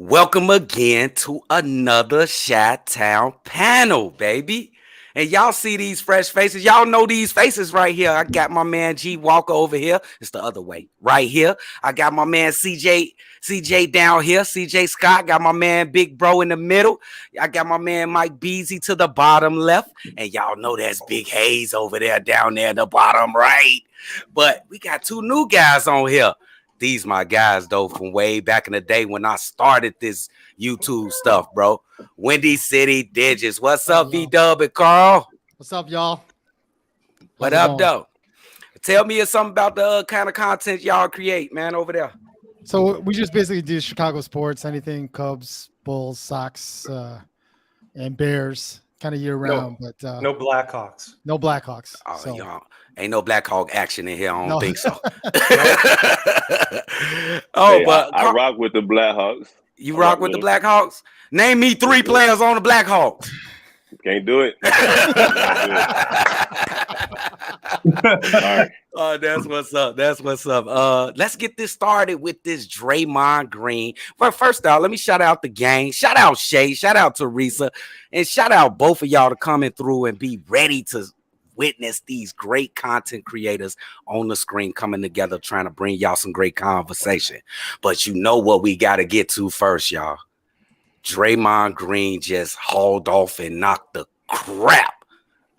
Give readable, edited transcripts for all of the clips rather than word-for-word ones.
Welcome again to another ChiTown Panel, baby. And y'all see these fresh faces. Y'all know these faces right here. I got my man G Walker over here. It's the other way. Right here. I got my man CJ down here. CJ Scott. Got my man Big Bro in the middle. I got my man Mike Beasy to the bottom left. And y'all know that's Big Hayes over there down there in the bottom right. But we got two new guys on here. These my guys, though, from way back in the day when I started this YouTube stuff, bro. Windy City Digits. What's up, V-Dub and Carl? What's up, y'all? What up, though? Tell me something about the kind of content y'all create, man, over there. So we just basically do Chicago sports, anything Cubs, Bulls, Sox, and Bears, kind of year round. But no Blackhawks. No Blackhawks. Oh, so. y'all. Ain't no Black Hawk action in here. I don't think so. I rock with the Blackhawks. You rock with the Blackhawks? Name me three players on the Blackhawks. Can't do it. Oh, that's what's up. That's what's up. Let's get this started with this Draymond Green. But first off, let me shout out the gang. Shout out Shay. Shout out Teresa. And shout out both of y'all to coming through and be ready to witness these great content creators on the screen coming together, trying to bring y'all some great conversation. But you know what we got to get to first, y'all. Draymond Green just hauled off and knocked the crap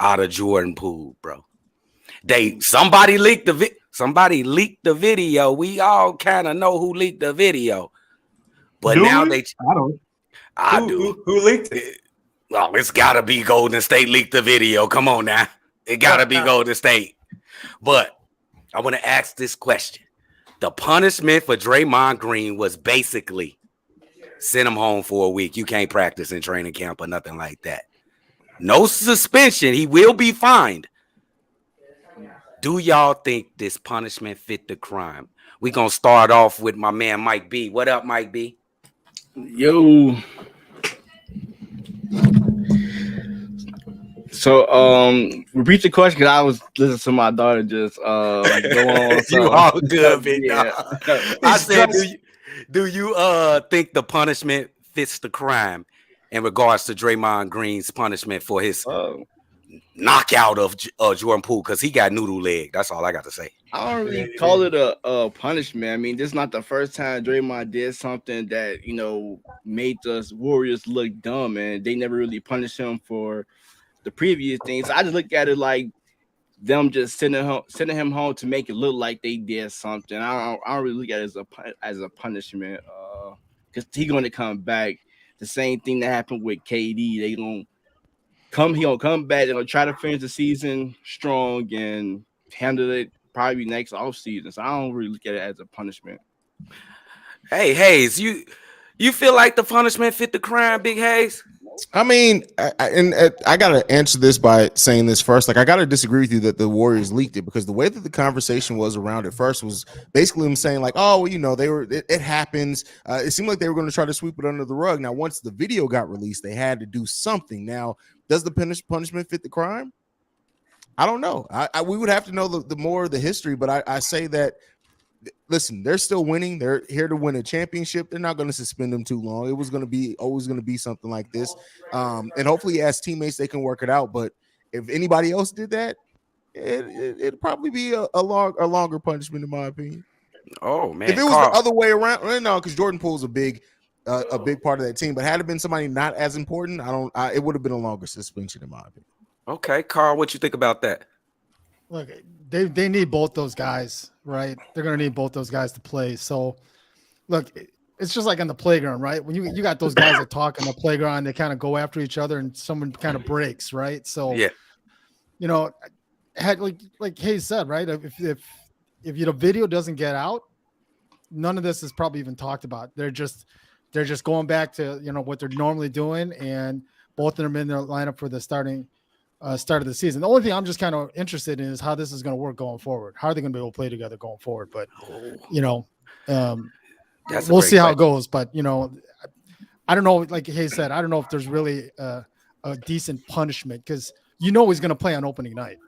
out of Jordan Poole, bro. Somebody leaked the video. We all kind of know who leaked the video. But now I do. Who leaked it? Well, it's got to be Golden State leaked the video. Come on now. It got to be Golden State. But I want to ask this question. The punishment for Draymond Green was basically send him home for a week. You can't practice in training camp or nothing like that. No suspension. He will be fined. Do y'all think this punishment fit the crime? We're going to start off with my man Mike B. What up, Mike B? Yo. So, repeat the question because I was listening to my daughter just go on. You all good, big dog. I said, do you think the punishment fits the crime in regards to Draymond Green's punishment for his knockout of Jordan Poole? Because he got noodle leg. That's all I got to say. I don't really call it a punishment. I mean, this is not the first time Draymond did something that, made us Warriors look dumb, and they never really punished him for the previous things. I just look at it like them just sending him home to make it look like they did something. I don't really look at it as a punishment because he's going to come back. The same thing that happened with KD. He gonna come back. They're gonna try to finish the season strong and handle it probably next offseason. So I don't really look at it as a punishment. Hey, Hayes, you feel like the punishment fit the crime, Big Hayes? I mean, I got to answer this by saying this first. Like, I got to disagree with you that the Warriors leaked it, because the way that the conversation was around it first was basically them saying like, oh, well, it happens. It seemed like they were going to try to sweep it under the rug. Now, once the video got released, they had to do something. Now, does the punishment fit the crime? I don't know. We would have to know the more of the history, but I say that, listen, they're still winning. They're here to win a championship. They're not going to suspend them too long. It was always going to be something like this. And hopefully as teammates, they can work it out. But if anybody else did that, it'd probably be a longer punishment, in my opinion. Oh, man. If it was the other way around, no, because Jordan Poole's a big part of that team. But had it been somebody not as important, it would have been a longer suspension, in my opinion. Okay, Carl, what you think about that? Look, they need both those guys, right? They're going to need both those guys to play. So, look, it's just like on the playground, right? When you got those guys that talk on the playground, they kind of go after each other and someone kind of breaks, right? So, yeah, like Hayes said, right? If the video doesn't get out, none of this is probably even talked about. They're just going back to what they're normally doing, and both of them in their lineup for the start of the season. The only thing I'm just kind of interested in is how this is going to work going forward. How are they going to be able to play together going forward? But we'll see how it goes. But I don't know. Like Hayes said, I don't know if there's really a decent punishment, because he's going to play on opening night.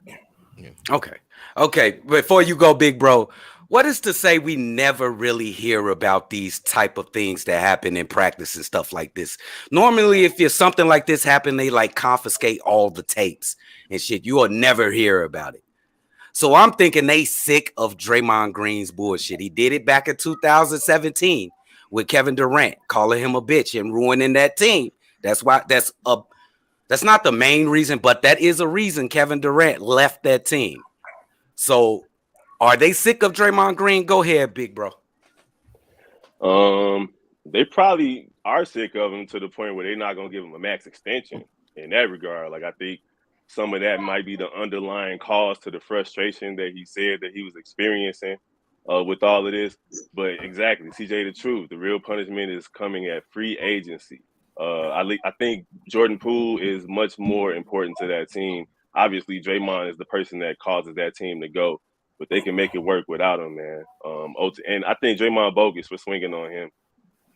Okay. Before you go, big bro, What is to say we never really hear about these type of things that happen in practice and stuff like this? Normally, if something like this happen, they like confiscate all the tapes and shit. You will never hear about it. So I'm thinking they sick of Draymond Green's bullshit. He did it back in 2017 with Kevin Durant, calling him a bitch and ruining that team. That's not the main reason, but that is a reason Kevin Durant left that team. So are they sick of Draymond Green? Go ahead, big bro. They probably are sick of him to the point where they're not going to give him a max extension in that regard. Like, I think some of that might be the underlying cause to the frustration that he said that he was experiencing with all of this. But exactly, CJ, the truth, the real punishment is coming at free agency. I think Jordan Poole is much more important to that team. Obviously, Draymond is the person that causes that team to go, but they can make it work without him, man. And I think Draymond bogus for swinging on him.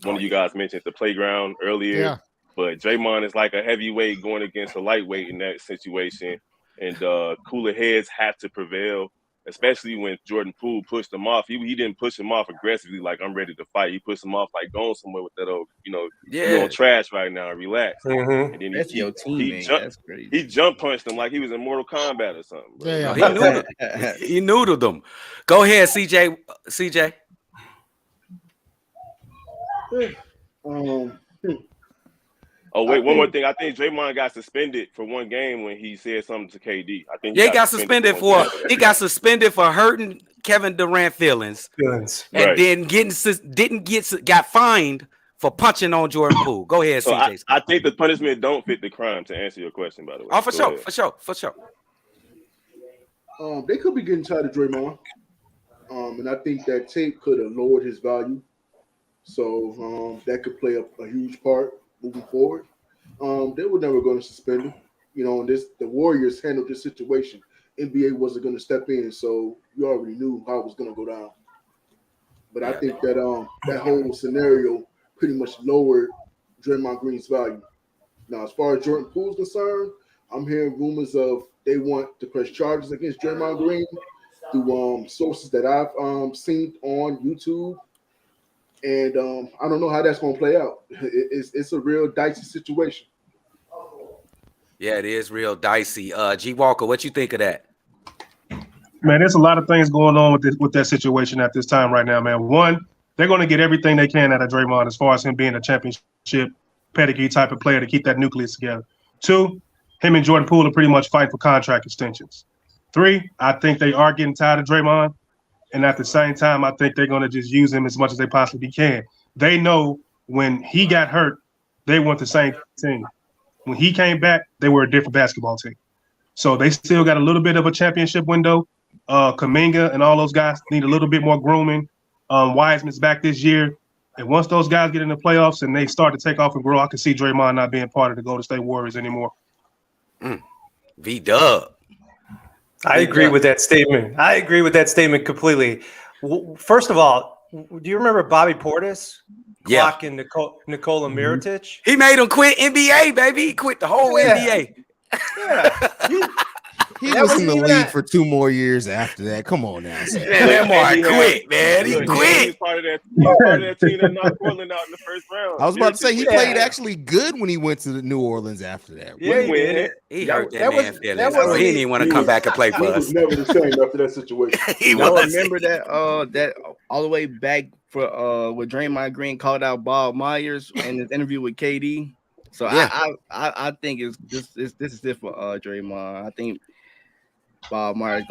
One of you guys mentioned the playground earlier, but Draymond is like a heavyweight going against a lightweight in that situation, and cooler heads have to prevail, especially when Jordan Poole pushed him off. He didn't push him off aggressively like, I'm ready to fight. He pushed him off like, going somewhere with that old, you're on trash right now, relax. Mm-hmm. And then that's your teammate. That's crazy. He jump punched him like he was in Mortal Kombat or something. Bro. Yeah. He noodled them. Go ahead, CJ. Oh, wait, one more thing. I think Draymond got suspended for one game when he said something to KD. I think he got suspended for hurting Kevin Durant feelings. And then got fined for punching on Jordan Poole. Go ahead, so CJ. I think the punishment don't fit the crime, to answer your question, by the way. Oh, for sure. They could be getting tired of Draymond. And I think that tape could have lowered his value. So that could play a huge part moving forward. They were never going to suspend him. And the Warriors handled this situation. NBA wasn't going to step in, so you already knew how it was going to go down. But I think that that whole scenario pretty much lowered Draymond Green's value. Now, as far as Jordan Poole's concerned, I'm hearing rumors of they want to press charges against Draymond Green through sources that I've seen on YouTube. And I don't know how that's going to play out. It's a real dicey situation. Yeah, it is real dicey. G Walker, what you think of that? Man, there's a lot of things going on with that situation at this time right now, man. One, they're going to get everything they can out of Draymond as far as him being a championship pedigree type of player to keep that nucleus together. Two, him and Jordan Poole are pretty much fighting for contract extensions. Three, I think they are getting tired of Draymond. And at the same time, I think they're going to just use him as much as they possibly can. They know when he got hurt, they weren't the same team. When he came back, they were a different basketball team. So they still got a little bit of a championship window. Kuminga and all those guys need a little bit more grooming. Wiseman's back this year. And once those guys get in the playoffs and they start to take off and grow, I can see Draymond not being part of the Golden State Warriors anymore. V-Dub. I agree with that statement. I agree with that statement completely. First of all, do you remember Bobby Portis clocking Nikola Mirotic? He made him quit NBA, baby. He quit the whole NBA. Yeah. He was in the league for 2 more years after that. Come on now. That boy quit, man. He quit. He's part of that team that knocked Portland out in the first round. I was about to say he played actually good when he went to the New Orleans after that. Yeah, he hurt that man feelings. He didn't even want to come back and play for us. He was never the same after that situation. I remember that all the way back for when Draymond Green called out Bob Myers in his interview with KD. So I think this is it for Draymond. I think Bob Myers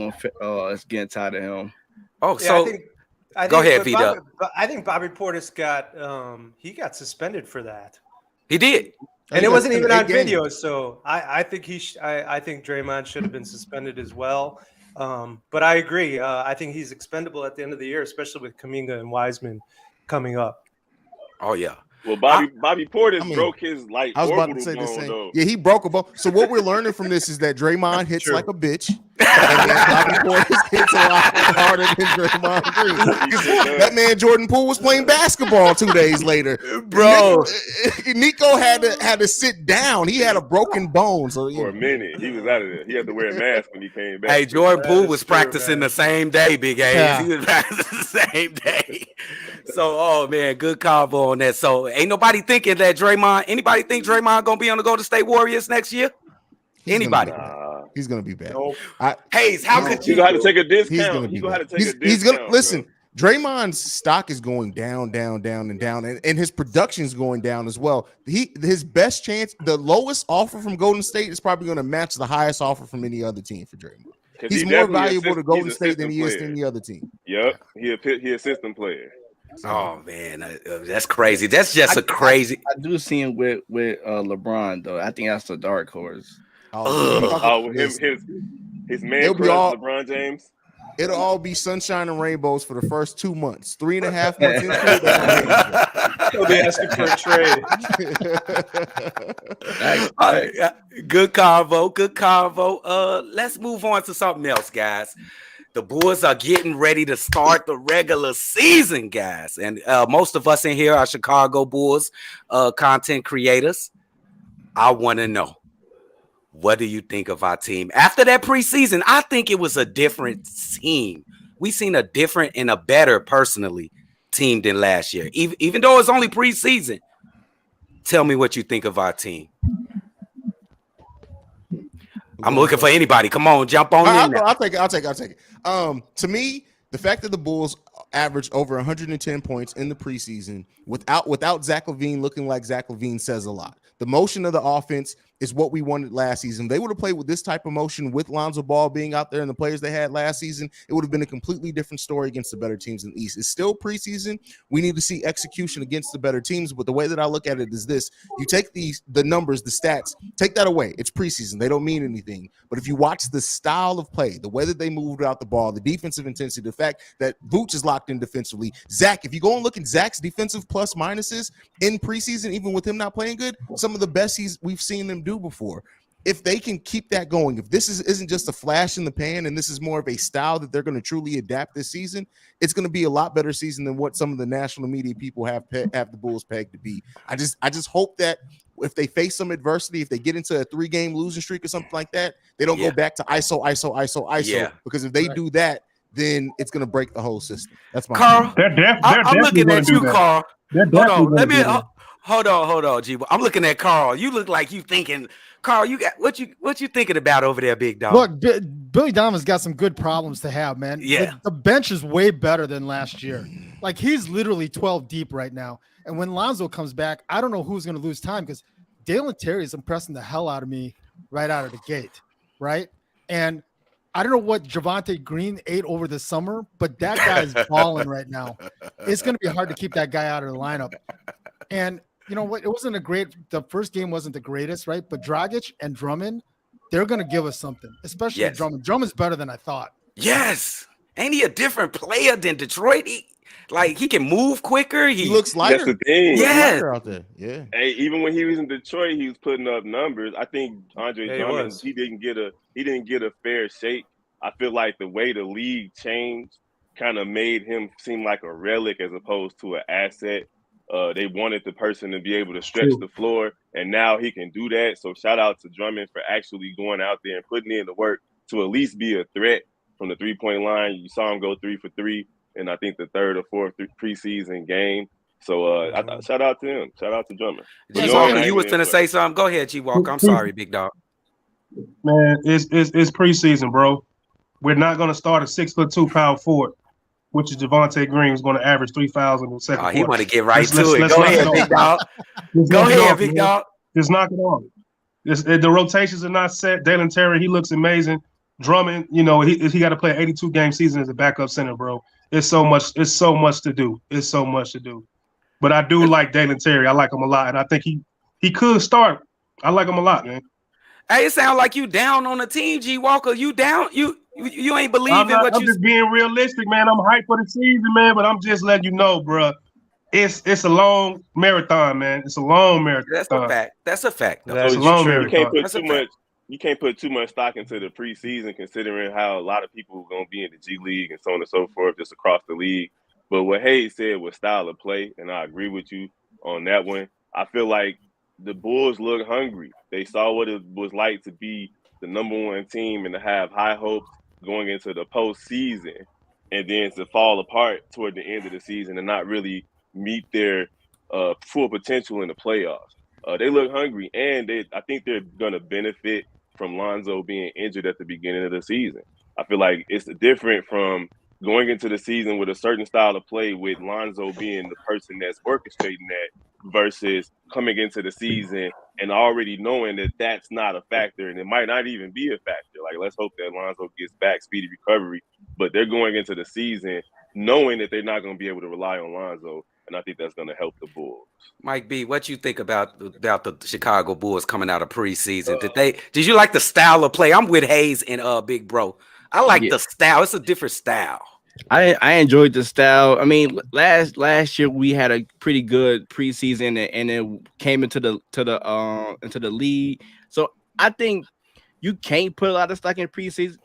is getting tired of him. Oh, so I think go ahead, V-Dub. I think Bobby Portis got suspended for that. He did, and it wasn't even on video. So I think I think Draymond should have been suspended as well. But I agree. I think he's expendable at the end of the year, especially with Kuminga and Wiseman coming up. Oh yeah. Well, Bobby Portis broke his I was about to say the same. Yeah, he broke a bone. So what we're learning from this is that Draymond hits like a bitch. That man Bobby Portis hits a lot harder than Draymond Green. 'Cause that man Jordan Poole was playing basketball 2 days later, Bro. Nico had to sit down. He had a broken bone, so For a minute, he was out of there. He had to wear a mask when he came back. Hey, Jordan That Poole is was true, practicing man. the same day, Big A's. Yeah. He was practicing the same day. So, oh man, good combo on that. So, ain't nobody thinking that anybody think Draymond gonna be on the Golden State Warriors next year? Anybody? He's gonna be back. Nope. Hayes, how could You you? gonna have to take a He's discount. gonna be You gonna back. have to take a discount. He's gonna listen. bro. Draymond's stock is going down, and his production is going down as well. His best chance, the lowest offer from Golden State is probably going to match the highest offer from any other team for Draymond. 'Cause He's he more definitely valuable to Golden he's State than he is to assistant any other team. player. Yep, he a system player. Oh man, that's crazy. That's just a crazy. I do see him with LeBron though. I think that's the dark horse. Oh, his man They'll be crush, all- LeBron James. It'll all be sunshine and rainbows for the first 2 months. 3.5 months into it, they're gonna He'll be asking for a trade. All right, good convo. Good convo. Let's move on to something else, guys. The Bulls are getting ready to start the regular season, guys. And most of us in here are Chicago Bulls content creators. I want to know, what do you think of our team? After that preseason, I think it was a different team. We seen a different and a better, personally, team than last year. Even though it's only preseason. Tell me what you think of our team. I'm looking for anybody. Come on, jump on in there. I'll take it. To me, the fact that the Bulls averaged over 110 points in the preseason without Zach LaVine looking like Zach LaVine says a lot. The motion of the offense is what we wanted last season. They would have played with this type of motion with Lonzo Ball being out there and the players they had last season. It would have been a completely different story against the better teams in the East. It's still preseason. We need to see execution against the better teams. But the way that I look at it is this: you take the numbers, the stats, take that away. It's preseason. They don't mean anything. But if you watch the style of play, the way that they moved out the ball, the defensive intensity, the fact that Vooch is locked in defensively, Zach, if you go and look at Zach's defensive plus minuses in preseason, even with him not playing good, some of the best we've seen them do before. If they can keep that going, if this isn't just a flash in the pan and this is more of a style that they're going to truly adapt this season, it's going to be a lot better season than what some of the national media people have the Bulls pegged to be. I just hope that if they face some adversity, if they get into a 3-game losing streak or something like that, they don't go back to ISO. Yeah. Because if they do that, then it's going to break the whole system. That's my Carl, opinion. I'm looking at you, Carl. Hold on. Let me hold on, G. I'm looking at Carl. You look like you thinking, Carl. You got what you thinking about over there, big dog? Look, Billy Donovan's got some good problems to have, man. Yeah. The bench is way better than last year. Like, he's literally 12 deep right now. And when Lonzo comes back, I don't know who's going to lose time, because Dalen Terry is impressing the hell out of me right out of the gate, right? And I don't know what Javonte Green ate over the summer, but that guy is balling right now. It's going to be hard to keep that guy out of the lineup. And you know what? It wasn't the first game wasn't the greatest, right? But Dragic and Drummond, they're going to give us something, especially Drummond. Drummond's better than I thought. Yes. Ain't he a different player than Detroit? He can move quicker. He looks lighter. That's the thing. Yeah. Out there. Yeah. Hey, even when he was in Detroit, he was putting up numbers. I think Andre Drummond, he didn't get a fair shake. I feel like the way the league changed kind of made him seem like a relic as opposed to an asset. They wanted the person to be able to stretch the floor, and now he can do that. So shout out to Drummond for actually going out there and putting in the work to at least be a threat from the 3-point line. You saw him go 3 for 3 in I think the 3rd or 4th preseason game. So shout out to him. Shout out to Drummond. G-Walker, you was going to say something? Go ahead, G-Walker. I'm sorry, big dog. Man, it's preseason, bro. We're not going to start a 6'2" power forward, which is Javonte Green, who's going to average 3 fouls in the second quarter. He want to get right to it. Go ahead, big dog. Go ahead, big dog. Just knock it off. The rotations are not set. Dalen Terry, he looks amazing. Drummond, he got to play an 82-game season as a backup center, bro. It's so much to do. It's so much to do. But I do like Dalen Terry. I like him a lot, and I think he could start. I like him a lot, man. Hey, it sounds like you down on the team, G Walker. You down? You ain't believing what you. I'm just being realistic, man. I'm hyped for the season, man. But I'm just letting you know, bro. It's a long marathon, man. It's a long marathon. That's a fact. That's a fact. That's a long You marathon. can't put too much. you can't put too much stock into the preseason, considering how a lot of people are going to be in the G League and so on and so forth, just across the league. But what Hayes said was style of play, and I agree with you on that one. I feel like the Bulls look hungry. They saw what it was like to be the number one team and to have high hopes going into the postseason, and then to fall apart toward the end of the season and not really meet their full potential in the playoffs. They look hungry, and I think they're going to benefit from Lonzo being injured at the beginning of the season. I feel like it's different from going into the season with a certain style of play with Lonzo being the person that's orchestrating that versus coming into the season and already knowing that that's not a factor and it might not even be a factor. Like, let's hope that Lonzo gets back, speedy recovery, but they're going into the season knowing that they're not going to be able to rely on Lonzo, and I think that's going to help the Bulls. Mike B, what you think about the Chicago Bulls coming out of preseason? Did you like the style of play? I'm with Hayes and Big Bro. I like the style. It's a different style. I enjoyed the style. I mean, last year we had a pretty good preseason, and it came into the league. So I think you can't put a lot of stock in preseason,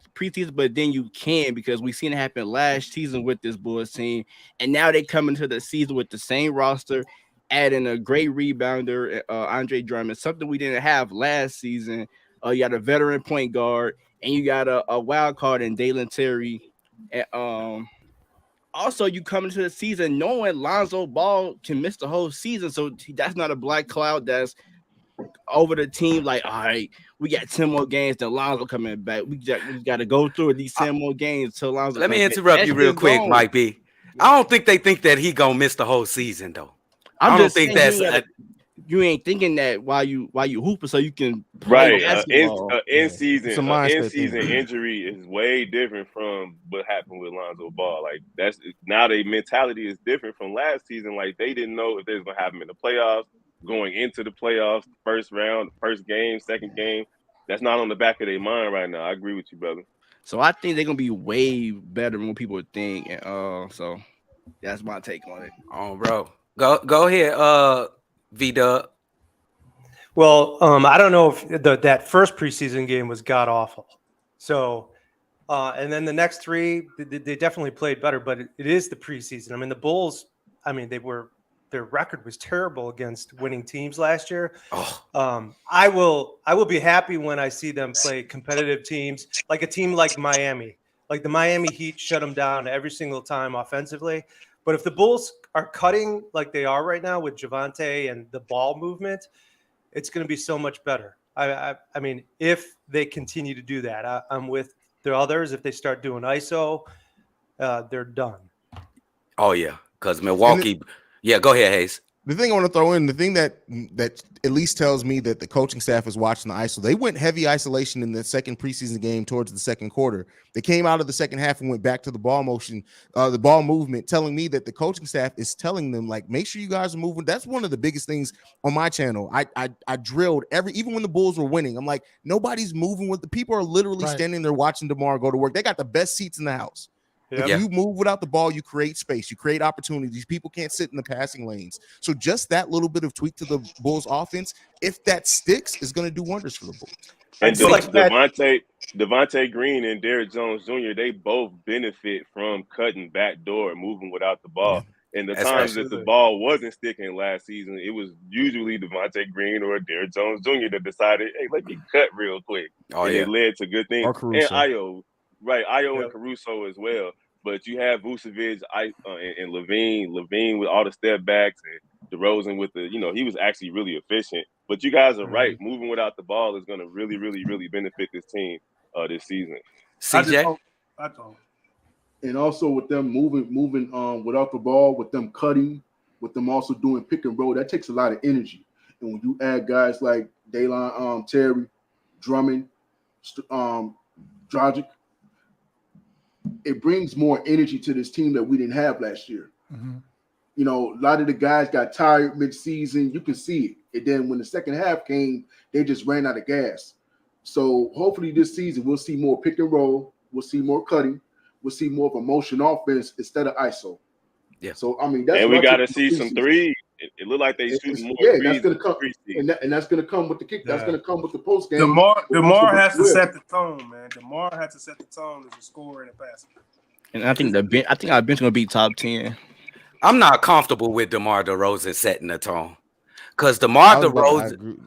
but then you can, because we seen it happen last season with this Bulls team, and now they come into the season with the same roster, adding a great rebounder, Andre Drummond, something we didn't have last season. You got a veteran point guard, and you got a wild card in Dalen Terry. And also, you come into the season knowing Lonzo Ball can miss the whole season, so that's not a black cloud that's over the team. Like, all right, we got 10 more games, then Lonzo coming back. We got to go through these 10 more games till Lonzo. Let me interrupt you real quick, Mike B. I don't think they think that he gonna miss the whole season, though. I don't think that's. You ain't thinking that while you hooping, so you can play basketball. In season injury is way different from what happened with Lonzo Ball. Like, that's now their mentality is different from last season. Like, they didn't know if they was gonna have him in the playoffs, going into the playoffs, first round, first game, second game. That's not on the back of their mind right now. I agree with you, brother. So I think they're gonna be way better than what people think. So that's my take on it. Oh, bro, go ahead, V-Dub. Well, I don't know if that first preseason game was god awful. So, and then the next three, they definitely played better. But it is the preseason. I mean, the Bulls. I mean, their record was terrible against winning teams last year. I will be happy when I see them play competitive teams, like a team like Miami. Like the Miami Heat shut them down every single time offensively. But if the Bulls are cutting like they are right now with Javante and the ball movement, it's going to be so much better. I mean, if they continue to do that, I'm with the others. If they start doing ISO, they're done. Oh, yeah, because Milwaukee. Yeah, go ahead, Hayes. The thing I want to throw in, the thing that at least tells me that the coaching staff is watching the ISO. They went heavy isolation in the second preseason game towards the second quarter. They came out of the second half and went back to the ball motion, the ball movement, telling me that the coaching staff is telling them, like, make sure you guys are moving. That's one of the biggest things on my channel. I drilled even when the Bulls were winning. I'm like, nobody's moving with the people are literally standing there watching DeMar go to work. They got the best seats in the house. If you move without the ball, you create space, you create opportunities. People can't sit in the passing lanes. So just that little bit of tweak to the Bulls offense, if that sticks, is going to do wonders for the Bulls. And Devontae Green and Derrick Jones Jr., they both benefit from cutting back door and moving without the ball. And the times that the ball wasn't sticking last season, it was usually Devontae Green or Derrick Jones Jr. that decided, hey, let me cut real quick. It led to good things. And Ayo and Caruso as well. But you have Vucevic and Levine with all the step backs, and DeRozan with the, he was actually really efficient. But you guys are right. Moving without the ball is going to really, really, really benefit this team this season. CJ? And also with them moving without the ball, with them cutting, with them also doing pick and roll, that takes a lot of energy. And when you add guys like Dalen Terry, Drummond, Dragic, it brings more energy to this team that we didn't have last year. A lot of the guys got tired mid-season. You can see it. And then when the second half came, they just ran out of gas. So hopefully this season we'll see more pick and roll. We'll see more cutting. We'll see more of a motion offense instead of ISO. Yeah. So I mean, that's and we got to see some threes. It looked like they shooting more yeah, threes that's gonna in come, the preseason. and that's gonna come with the kick. That's Yeah. gonna come with the post game. DeMar has to set the tone, man. DeMar has to set the tone as a scorer and a passer. And I think our bench gonna be top 10. I'm not comfortable with DeMar DeRozan setting the tone because DeMar DeRozan,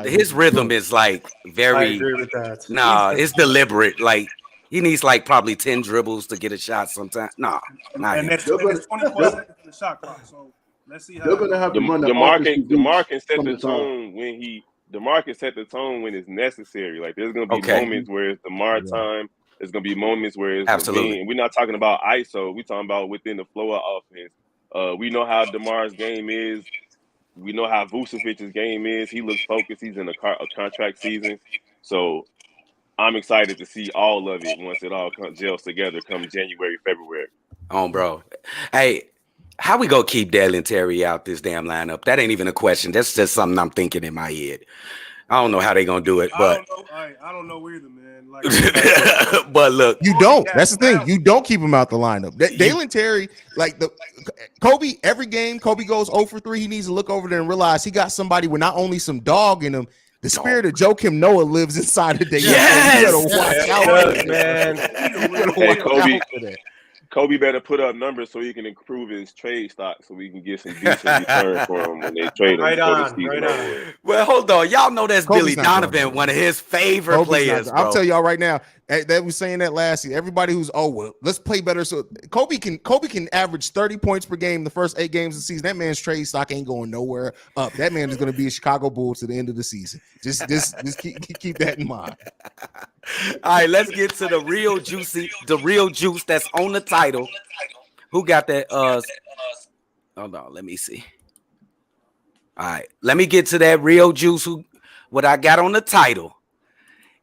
his rhythm is like very. I agree with that. Nah, it's deliberate. Like he needs like probably 10 dribbles to get a shot sometimes. Nah, not And him. that's 24 seconds in the shot clock. So let's see how They're gonna have to run the DeMar offense can set from the the top. tone DeMar can set the tone when it's necessary. Like there's gonna be Okay. moments where it's DeMar time. There's gonna be moments where it's Absolutely. and we're not talking about ISO. We're talking about within the flow of offense. We know how DeMar's game is. We know how Vucevic's game is. He looks focused. He's in a contract season. So I'm excited to see all of it once it all gels together come January, February. Bro. Hey, how we gonna keep Dale and Terry out this damn lineup? That ain't even a question. That's just something I'm thinking in my head. I don't know how they gonna do it, but I don't know either, man. Like, but look, you don't. That's the thing. You don't keep him out the lineup. Dale and Terry, like Kobe, every game Kobe goes 0 for 3. He needs to look over there and realize he got somebody with not only some dog in him. The spirit of Joakim Noah lives inside of Dale. Yes, you better watch out, man. Hey, Kobe better put up numbers so he can improve his trade stock so we can get some decent return for him when they trade him. Right on. Well, hold on. Y'all know that's Billy Donovan, one of his favorite players. I'll tell y'all right now. They was saying that last year. Everybody who's let's play better. So Kobe can average 30 points per game the first 8 games of the season. That man's trade stock ain't going nowhere up. That man is going to be a Chicago Bull to the end of the season. Just keep that in mind. All right, let's get to the real juice that's on the title. Who got that? Hold on, let me see. All right, let me get to that real juice. What I got on the title?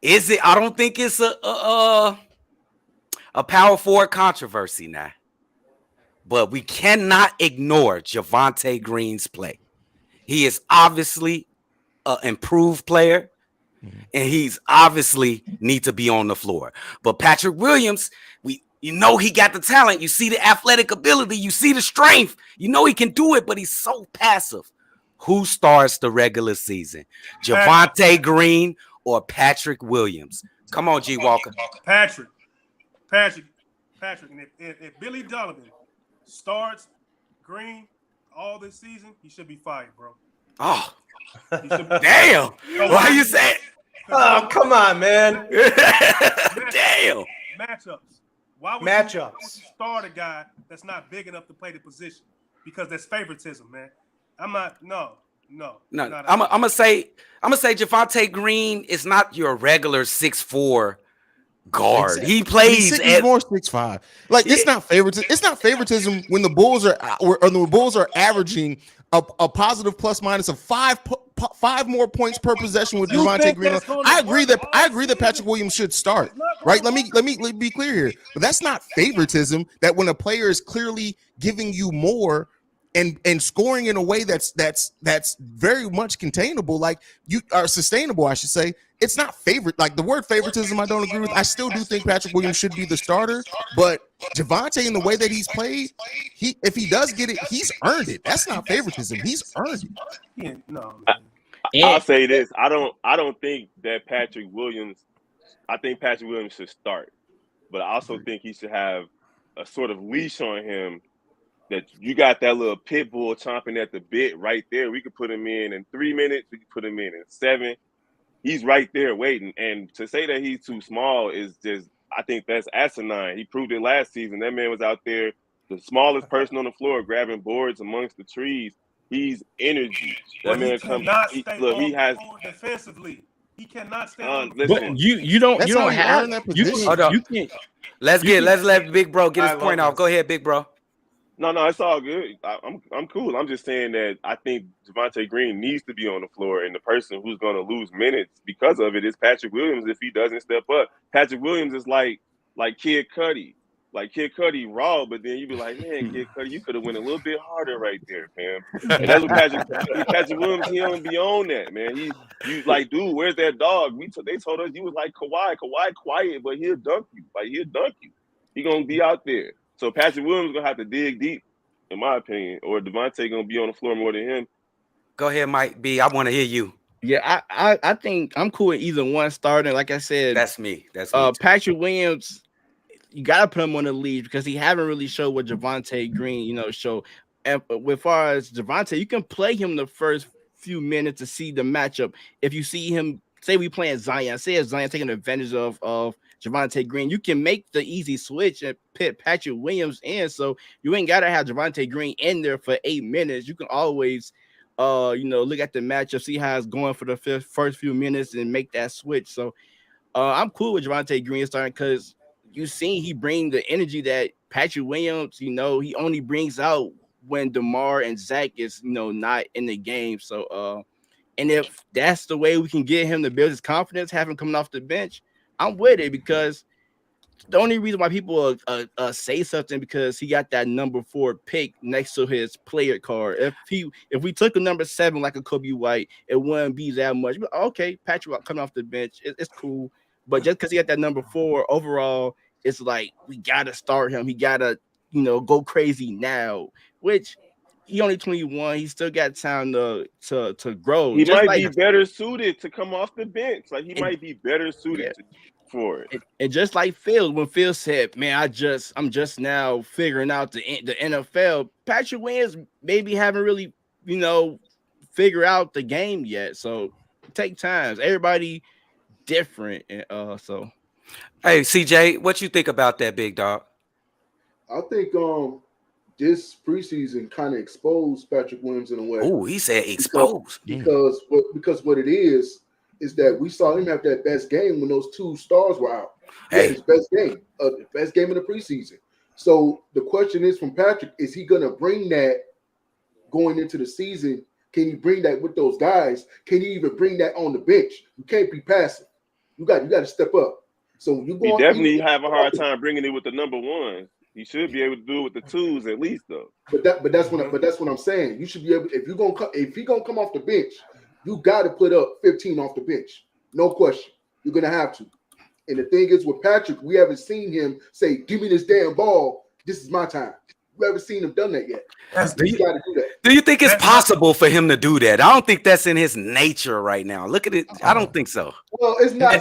Is it? I don't think it's a power forward controversy now, but we cannot ignore Javonte Green's play. He is obviously an improved player. And he's obviously need to be on the floor. But Patrick Williams, you know he got the talent. You see the athletic ability. You see the strength. You know he can do it, but he's so passive. Who starts the regular season? Javonte Green or Patrick Williams? Come on, G. Walker. Patrick. And if Billy Donovan starts Green all this season, he should be fired, bro. Oh, damn. Why you say it? Oh, come on, man. Damn. Matchups. Why would you start a guy that's not big enough to play the position? Because that's favoritism, man. I'm gonna say Javonte Green is not your regular 6'4" guard. Exactly. He plays he's more 6'5". Like it's not favoritism. It's not favoritism when the Bulls are averaging a positive plus minus of 5 more points per possession with Javonte Green. I agree that Patrick Williams should start. Right? Let me be clear here. But that's not favoritism. That when a player is clearly giving you more and scoring in a way that's very much containable, like you are sustainable, I should say. It's not like the word favoritism. I don't agree with. I still do think Patrick Williams should be the starter, but Javonte, in the way that he's played, if he does get it, he's earned it. That's not favoritism. He's earned it. I'll say this: I don't think that Patrick Williams. I think Patrick Williams should start, but I also think he should have a sort of leash on him. That you got that little pit bull chomping at the bit right there. We could put him in 3 minutes. We could put him in 7. He's right there waiting. And to say that he's too small is just, I think that's asinine. He proved it last season. That man was out there, the smallest person on the floor, grabbing boards amongst the trees. He's energy. That man comes. He has defensively. He cannot stay on. Listen, you don't have that position. You can't. Let's let Big Bro get his point off. Go ahead, Big Bro. No, it's all good. I'm cool. I'm just saying that I think Javonte Green needs to be on the floor, and the person who's going to lose minutes because of it is Patrick Williams if he doesn't step up. Patrick Williams is like Kid Cudi. Like Kid Cudi raw, but then you be like, man, Kid Cudi, you could have went a little bit harder right there, fam. And that's what Patrick Williams, he don't be on that, man. You like, dude, where's that dog? They told us you was like Kawhi quiet, but he'll dunk you. Like he'll dunk you. He gonna be out there. So Patrick Williams gonna have to dig deep in my opinion, or Devontae gonna be on the floor more than him. Go ahead, Mike B. I want to hear you. Yeah, I think I'm cool with either one starting. Like I said, That's me. That's me. Patrick Williams, you gotta put him on the lead because he haven't really showed what Javonte Green, show. And as far as Javonte, you can play him the first few minutes to see the matchup. If you see him, say we playing Zion, say if Zion taking advantage of Javonte Green, you can make the easy switch and put Patrick Williams in. So you ain't gotta have Javonte Green in there for 8 minutes. You can always look at the matchup, see how it's going for the first few minutes and make that switch. So I'm cool with Javonte Green starting because you seen he bring the energy that Patrick Williams, he only brings out when DeMar and Zach is, not in the game. So, and if that's the way we can get him to build his confidence, have him coming off the bench, I'm with it because the only reason why people say something because he got that number 4 pick next to his player card. If we took a number 7 like a Kobe White, it wouldn't be that much. But okay, Patrick coming off the bench, it's cool. But just because he got that number 4 overall, it's like we gotta start him. He gotta, go crazy now. Which he only 21. He still got time to grow. He might be better suited to come off the bench. Like he might be better suited for it. And just like Phil, when Phil said, "Man, I'm just now figuring out the NFL." Patrick Williams maybe haven't really, figure out the game yet. So take times. Everybody different, and so. Hey, CJ, what you think about that, big dog? I think this preseason kind of exposed Patrick Williams in a way. Oh, he said exposed. Because what it is that we saw him have that best game when those 2 stars were out. His best game in the preseason. So the question is from Patrick, is he going to bring that going into the season? Can he bring that with those guys? Can he even bring that on the bench? You can't be passive. You got to step up. So you he definitely have a hard time bringing it with the number 1. He should be able to do it with the 2s at least, though. But that's what I'm saying. You should be able, if he's gonna come off the bench, you got to put up 15 off the bench, no question. You're gonna have to. And the thing is, with Patrick, we haven't seen him say, "Give me this damn ball. This is my time." We haven't seen him done that yet. You got to do that. Do you think it's possible for him to do that? I don't think that's in his nature right now. Look at it. I don't think so. Well, it's not.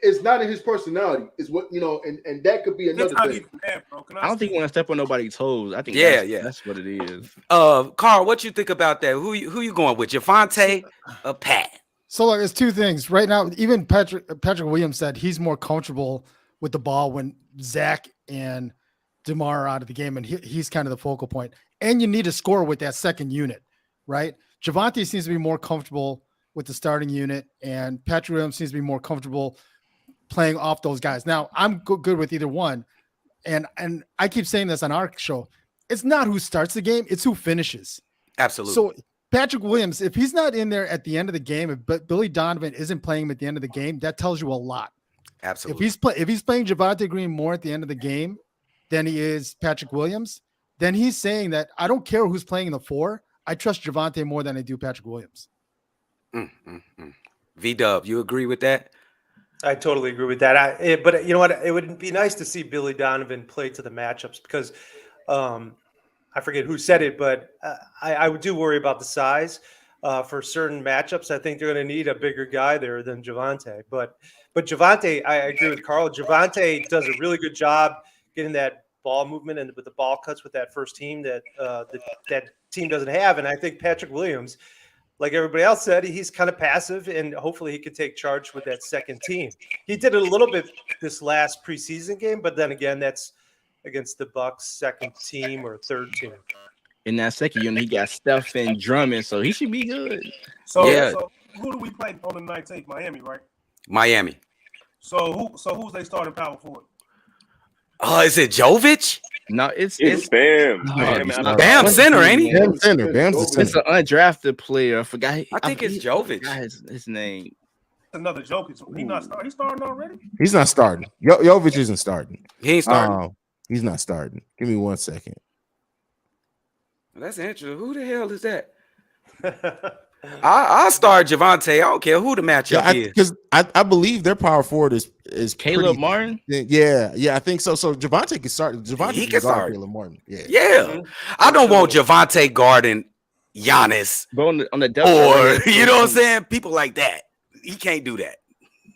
It's not in his personality. It's what and that could be another thing. I don't think he want to step on nobody's toes. I think that's what it is. Carl, what you think about that? Who you going with, Javonte or Pat? So there's 2 things right now. Even Patrick Williams said he's more comfortable with the ball when Zach and DeMar are out of the game, and he's kind of the focal point. And you need to score with that second unit, right? Javonte seems to be more comfortable with the starting unit, and Patrick Williams seems to be more comfortable playing off those guys. Now, I'm good with either one, and I keep saying this on our show. It's not who starts the game; it's who finishes. Absolutely. So Patrick Williams, if he's not in there at the end of the game, if Billy Donovan isn't playing him at the end of the game, that tells you a lot. Absolutely. If he's playing Javonte Green more at the end of the game than he is Patrick Williams, then he's saying that I don't care who's playing in the 4. I trust Javonte more than I do Patrick Williams. V-Dub, you agree with that? I totally agree with that. But you know what? It would be nice to see Billy Donovan play to the matchups because I forget who said it, but I do worry about the size for certain matchups. I think they're going to need a bigger guy there than Javonte. But Javonte, I agree with Carl. Javonte does a really good job getting that ball movement and with the ball cuts with that first team that that team doesn't have. And I think Patrick Williams, like everybody else said, he's kind of passive, and hopefully he can take charge with that second team. He did it a little bit this last preseason game, but then again, that's against the Bucks' second team or third team. In that second unit, he got Steph and Drummond, so he should be good. So who do we play on the 19th? Miami, right? Miami. So who's they starting power forward? Oh, is it Jovic? No, it's Bam. Bam center, ain't he? Bam's center. Bam's the center. It's an undrafted player. I forgot. I think it's Jovic. His name. Another joke. He's not starting. He's starting already. He's not starting. Jovic isn't starting. He ain't starting. He's not starting. Give me 1 second. That's interesting. Who the hell is that? I'll start Javante. I don't care who the matchup is. Because I believe their power forward is Caleb pretty, Martin. Yeah, I think so. So Javante can start. Javante He can can guard start. Caleb Martin. Yeah. Yeah. I don't want Javante guarding Giannis But on the depth or chart, you know what I'm saying? People like that. He can't do that.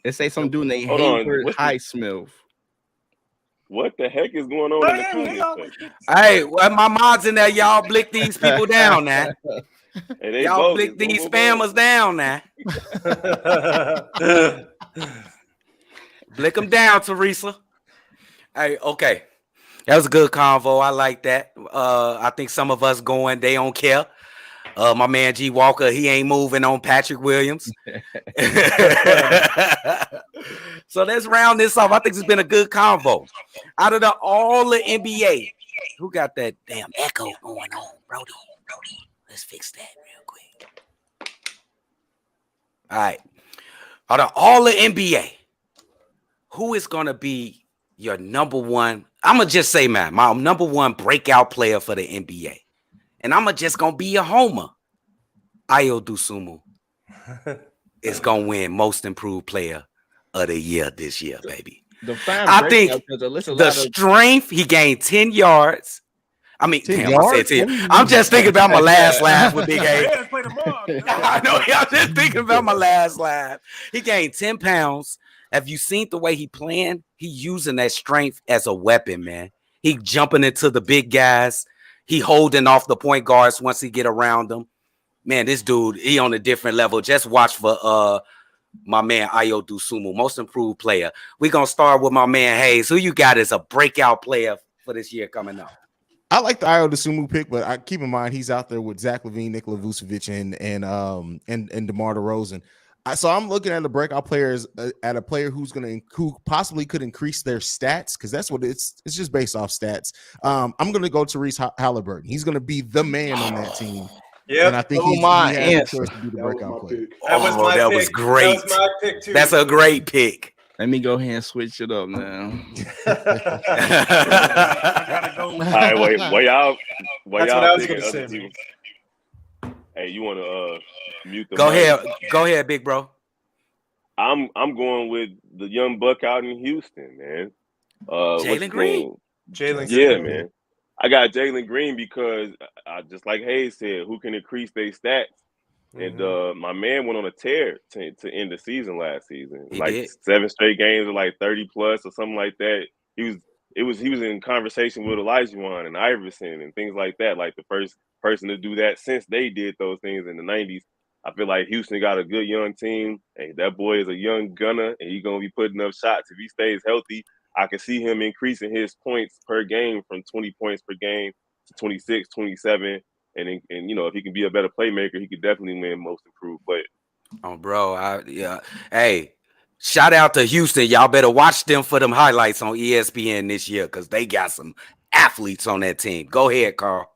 They say some dude named Hold on, Hayward what's the- Highsmith. What the heck is going on in the comments? Hey, well, my mods in there, y'all blick these people down now. Hey, they Y'all bogus. blick these Boom, boom, spammers down now. Blick them down, Teresa. Hey, okay. That was a good convo. I like that. I think some of us going, they don't care. My man G Walker, he ain't moving on Patrick Williams. So let's round this off. I think it's been a good convo. Out of all the NBA, who got that damn echo going on, Brody? Let's fix that real quick. All right. Out of all the NBA, who is going to be your number one? I'm going to just say, man, my number one breakout player for the NBA. And I'm just going to be a homer. Ayo Dosunmu is going to win most improved player of the year this year, baby. I think the strength, he gained 10 yards. I mean, 10 damn, yards? I said 10. I'm just thinking about my last laugh with Big A. I know, I'm just thinking about my last laugh. He gained 10 pounds. Have you seen the way he playing? He using that strength as a weapon, man. He jumping into the big guys. He holding off the point guards once he get around them. Man, this dude, he on a different level. Just watch for my man Ayo Dosunmu, most improved player. We're going to start with my man Hayes. Who you got as a breakout player for this year coming up? I like the Ayo Dosunmu pick, but I keep in mind he's out there with Zach LaVine, Nikola Vucevic, and DeMar DeRozan. So I'm looking at the breakout players at a player who possibly could increase their stats, because that's what it's just based off stats. I'm going to go to Tyrese Halliburton. He's going to be the man on that team. Yeah, and I think he has the choice to be the breakout player. That was great. That was my pick too. That's a great pick. Let me go ahead and switch it up now. All right, wait, y'all That's what I was picking gonna other say, teams? Hey, you want to mute the Go mic? ahead, big bro. I'm going with the young buck out in Houston, man. Jalen Green. Yeah, man. I got Jalen Green because just like Hayes said, who can increase their stats? And my man went on a tear to end the season last season. He like did. 7 straight games of like 30 plus or something like that. He was in conversation with Olajuwon and Iverson and things like that. Like the first person to do that since they did those things in the 90s. I feel like Houston got a good young team. Hey, that boy is a young gunner, and he's gonna be putting up shots if he stays healthy. I can see him increasing his points per game from 20 points per game to 26, 27. And you know, if he can be a better playmaker, he could definitely win most improved player. Oh, bro. Hey, shout out to Houston. Y'all better watch them for them highlights on ESPN this year, because they got some athletes on that team. Go ahead, Carl.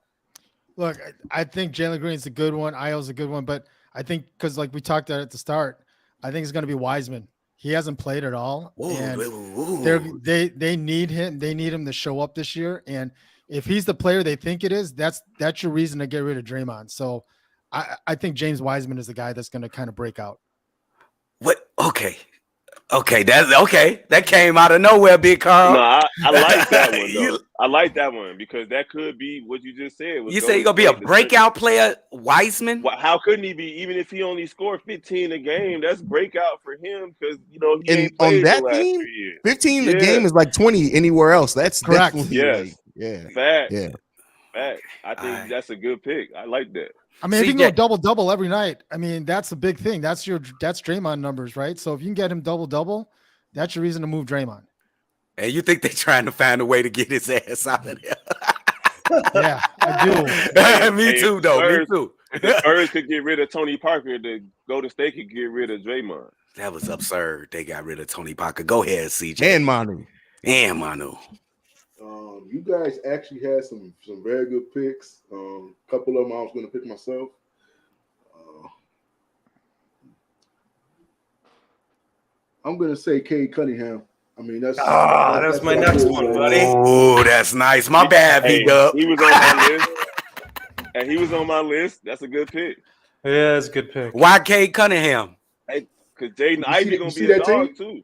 Look, I think Jalen Green's a good one. Ayo's a good one, but I think because like we talked at the start, I think it's going to be Wiseman. He hasn't played at all, and they need him. They need him to show up this year, and if he's the player they think it is, that's your reason to get rid of Draymond. So I think James Wiseman is the guy that's going to kind of break out. What? Okay. That came out of nowhere, Big Carl. No, I like that one though. I like that one because that could be what you just said. You say you're gonna be a breakout player, Wiseman? How couldn't he be? Even if he only scored 15 a game, that's breakout for him because you know he ain't played on that the last team, 3 years. 15 a game is like 20 anywhere else. That's correct. Yes. Fact. Yeah. Fact. I think that's a good pick. I like that. I mean, if you can go double every night, I mean, that's a big thing. That's Draymond numbers, right? So if you can get him double, that's your reason to move Draymond. And you think they're trying to find a way to get his ass out of there? Yeah, I do. Me too, though. Me too. The Spurs could get rid of Tony Parker. The Golden State could get rid of Draymond. That was absurd. They got rid of Tony Parker. Go ahead, CJ. And Manu. You guys actually had some very good picks. Couple of them I was going to pick myself. I'm going to say Cade Cunningham. I mean, that's my next one, buddy. Oh, that's nice. My bad, He B-Dub. was on my list. And he was on my list. That's a good pick. Yeah, it's a good pick. Why Cade Cunningham? Because Jaden You Ivey see- gonna you see be a that dog team? too. You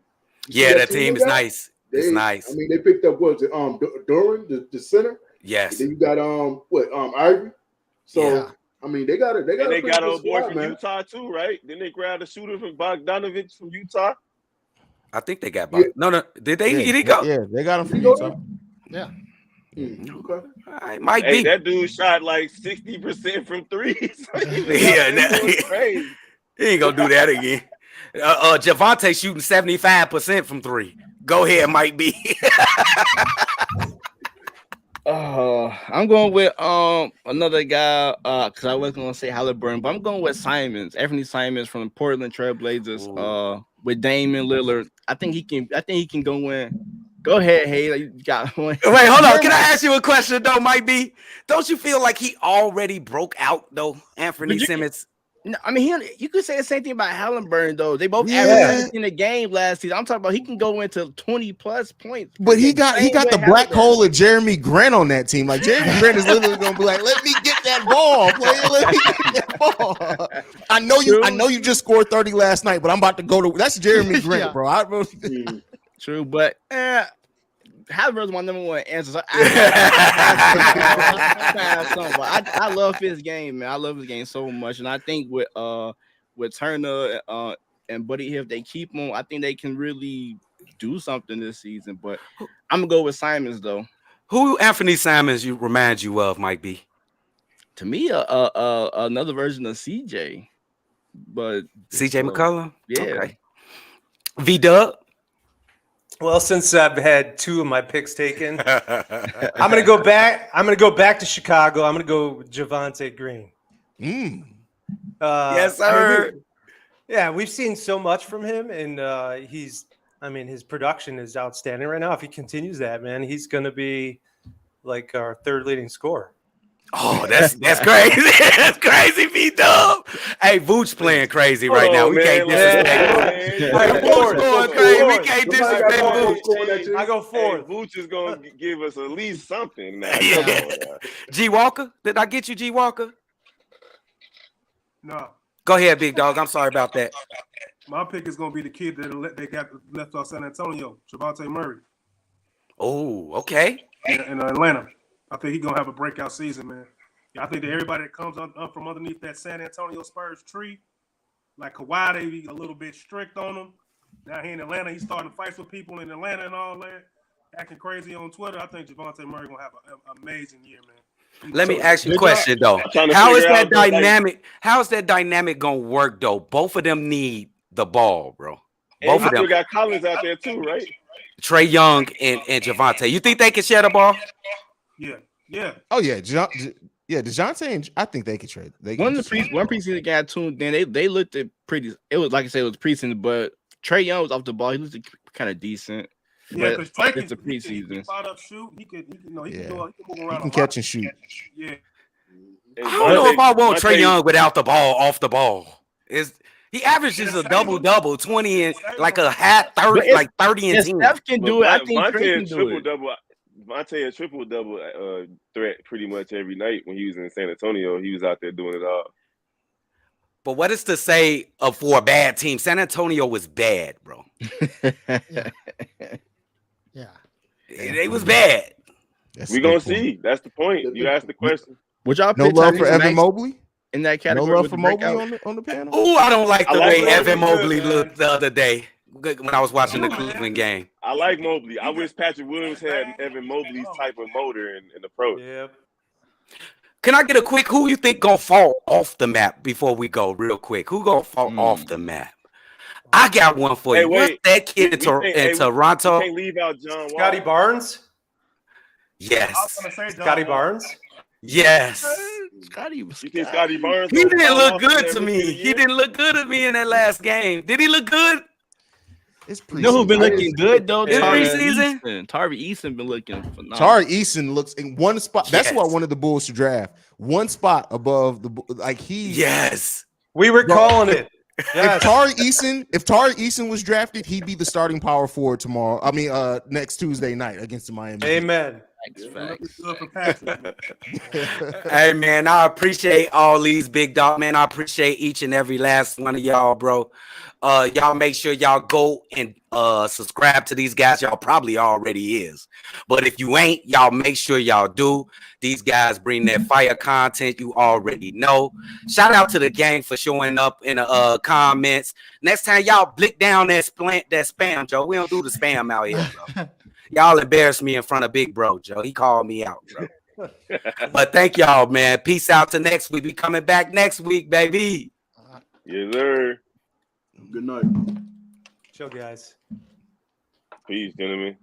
see Yeah, that team team they is got? nice. It's nice. I mean, they picked up what was it? Duran, the center. And Yes. then you got Ivy. So Yeah. I mean, they got a And they pretty got good a boy squad, from man. Utah too, right? Then they grabbed a shooter from Donovan from Utah. I think they got Yeah. no. Did they? Yeah, Did he go? Yeah, they got him from Did he go Utah. Yeah. Okay. It might Hey, be. that dude shot like 60% from threes. Yeah, crazy. He ain't gonna do that again. Javante shooting 75% from 3. Go ahead, might be. I'm going with another guy because I was gonna say Halliburton, but I'm going with Simons, Anthony Simons from the Portland Trailblazers. With Damian Lillard, I think he can go in. Go ahead, Hayes. You got one. Wait, hold on. Can I ask you a question though? Might be. Don't you feel like he already broke out though, Anthony Simmons? No, I mean, you could say the same thing about Halliburton, though. They both Yeah. averaged in the game last season. I'm talking about he can go into 20 plus points. But he got Same the with black Halliburton. hole of Jeremy Grant on that team. Like Jeremy Grant is literally gonna be like, "Let me get that ball, player. Let me get that ball." I know you just scored 30 last night, but I'm about to go to. That's Jeremy Grant, Yeah. bro. True, but Halliburton's my number one answer. So I love his game, man. I love his game so much, and I think with Turner and Buddy Hill, if they keep him, I think they can really do something this season. But I'm gonna go with Simons though. Who Anthony Simons reminds you of, Mike B? To me, another version of CJ, but CJ McCollum? yeah. Okay. V-Dub? Well, since I've had 2 of my picks taken, I'm gonna go back. I'm gonna go back to Chicago. I'm gonna go with Javante Green. Yes, I sir. mean, we've seen so much from him, and his production is outstanding right now. If he continues that, man, he's gonna be like our 3rd leading scorer. Oh, that's crazy. That's crazy, V-Dub. Hey, Vooch playing crazy right now. We can't disrespect Vooch. Hey, Vooch going crazy. We can't disrespect Vooch. I go 4th. Hey, Vooch is gonna give us at least something now. G Walker? Did I get you, G Walker? No, Go ahead, big dog. I'm sorry about that. my pick is gonna be the kid that they got left off San Antonio, Javante Murray, Oh, okay. in Atlanta. I think he's gonna have a breakout season, man. Yeah, I think that everybody that comes up from underneath that San Antonio Spurs tree, like Kawhi, they be a little bit strict on him. Now here in Atlanta, he's starting fights with people in Atlanta and all that, acting crazy on Twitter. I think Javante Murray gonna have an amazing year, man. Let me ask you a question though. How is that dynamic? How is that dynamic gonna work though? Both of them need the ball, bro. Both And of them. you got Collins out there too, right? Trey Young and Javante. You think they can share the ball? Yeah. Oh yeah, DeJounte and I think they could trade. They One preseason got tuned in. They looked at pretty. It was like I said, it was preseason, but Trey Young was off the ball. He looked kind of decent. Yeah, But because Trey it's a preseason. He can spot up, shoot. He can move He around. can catch and shoot. Yeah. I don't know if I want Trey Young without the ball, off the ball. He averages a double, 20 and like a hat 30, like 30 and 10. Steph can do it. I think Trey can do it. Vontae a triple-double threat pretty much every night when he was in San Antonio. He was out there doing it all. But what is to say for a bad team? San Antonio was bad, bro. Yeah. They was bad. That's We're a going good to point. see. That's the point. You asked the question. Would y'all No pick love for Tyrese Evan Maxey Mobley. in that No category? love with for the Mobley breakout? on the panel. Ooh, I don't like the I like way Mobley Evan good, Mobley man. looked the other day when I was watching the Cleveland game. I like Mobley. I wish Patrick Williams had Evan Mobley's type of motor and approach. Yep. Can I get a quick? Who you think gonna fall off the map before we go? Real quick, who gonna fall off the map? I got one for Hey, you. What's wait. that kid in We Toronto? can't leave out John Wall. Scotty Barnes. Yes, Scotty Barnes. yes. Scotty was You think Scotty Barnes? He gonna didn't fall look off good in to that me. rookie of the He year? didn't look good to me in that last game. Did he look good? It's You know who's been preseason. looking good though? It's preseason? Tari Eason been looking phenomenal. Tari Eason looks in one spot. That's who I Yes. wanted the Bulls to draft. One spot above he. Yes. We were calling it. If Yes. Tari Eason was drafted, he'd be the starting power forward tomorrow. I mean, next Tuesday night against the Miami. Heat. Amen. Facts. Good for passing. Hey man, I appreciate all these big dog, man. I appreciate each and every last one of y'all, bro. Y'all make sure y'all go and subscribe to these guys. Y'all probably already is, but if you ain't, y'all make sure y'all do. These guys bring that fire content you already know. Shout out to the gang for showing up in the comments. Next time y'all blick down that spam, Joe. We don't do the spam out here, bro. Y'all embarrassed me in front of Big Bro, Joe. He called me out, bro. But thank y'all, man. Peace out to next week. We coming back next week, baby. Yes, sir. Good night. Chill, guys. Peace, gentlemen.